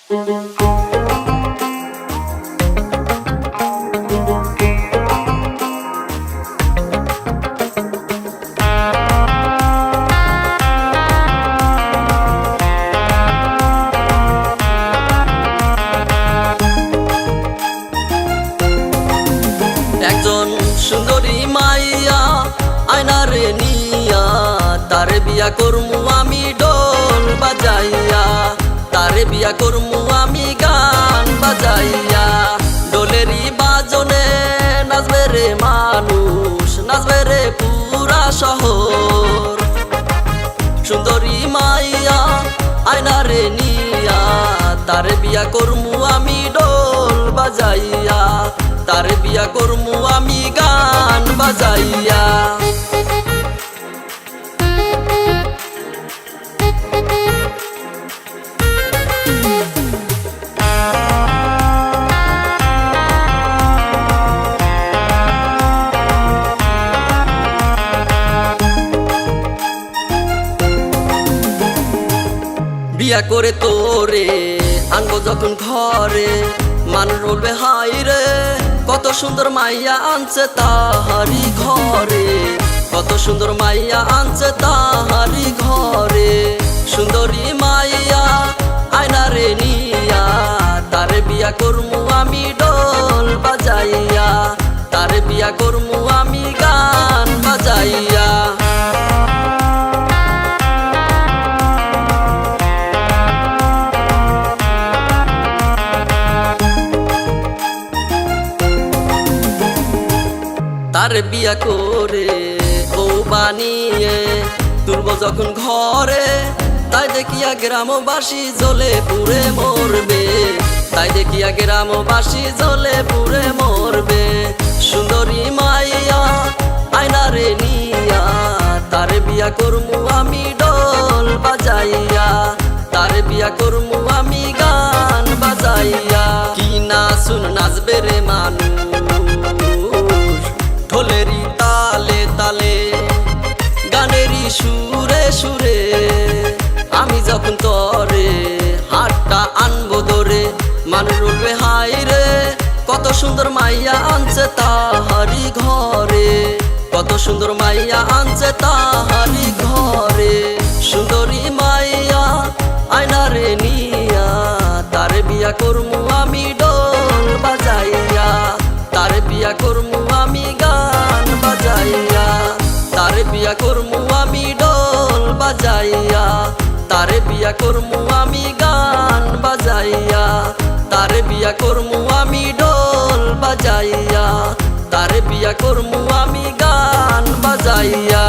একজন সুন্দরী মাইয়া আয়নারে নিয়া তারে বিয়া করমু আমি ঢোল বাজাইয়া, তারে বিয়া করমু আমি গান বাজাইয়া। ঢোলেরই বাজনে নাচবে রে মানুষ, নাচবে রে পুরা শহর। সুন্দরী মাইয়া আয়নারে নিয়া তারে বিয়া করমু আমি ঢোল বাজাইয়া, তারে বিয়া করমু আমি গান বাজাইয়া। বিয়া করে তোরে আনবো যখন ঘরে, মানুষ বলবে হাই রে কত সুন্দর মাইয়া আনছে তাহারি ঘরে, কত সুন্দর মাইয়া আনছে তাহারি ঘরে। সুন্দরী মাইয়া আয়নারে নিয়া তারে বিয়া করমু আমি ঢোল বাজাইয়া, তারে বিয়া করমু আমি গান বাজাইয়া। তারে বিয়া করে ও বানিয়ে তুলব যখন ঘরে, তাই দেখিয়া গ্রামবাসী জ্বলে পুড়ে মরবে, তাই দেখিয়া গ্রামবাসী জ্বলে পুড়ে মরবে। সুন্দরী মাইয়া আয়নারে নিয়া তারে বিয়া করমু আমি ঢোল বাজাইয়া, তারে বিয়া করমু আমি গান বাজাইয়া। কি না শুন নাচবে রে মানুষ ঢোলেরই তালে তালে, গানেরই সুরে সুরে। আমি যখন তরে হাতটা আনবো ধরে, মানুষ বলবে হাই রে কত সুন্দর মাইয়া আনছে তাহারি ঘরে, কত সুন্দর মাইয়া আনছে তাহারি ঘরে। সুন্দরী মাইয়া আয়নারে নিয়া তারে বিয়া করমু আমি ঢোল বাজাইয়া, তারে বিয়া করমু আমি গান বাজাইয়া, তারে বিয়া করমু আমি ঢোল বাজাইয়া, তারে বিয়া করমু আমি গান বাজাইয়া, তারে বিয়া করমু আমি ঢোল বাজাইয়া, তারে বিয়া করমু আমি গান বাজাইয়া।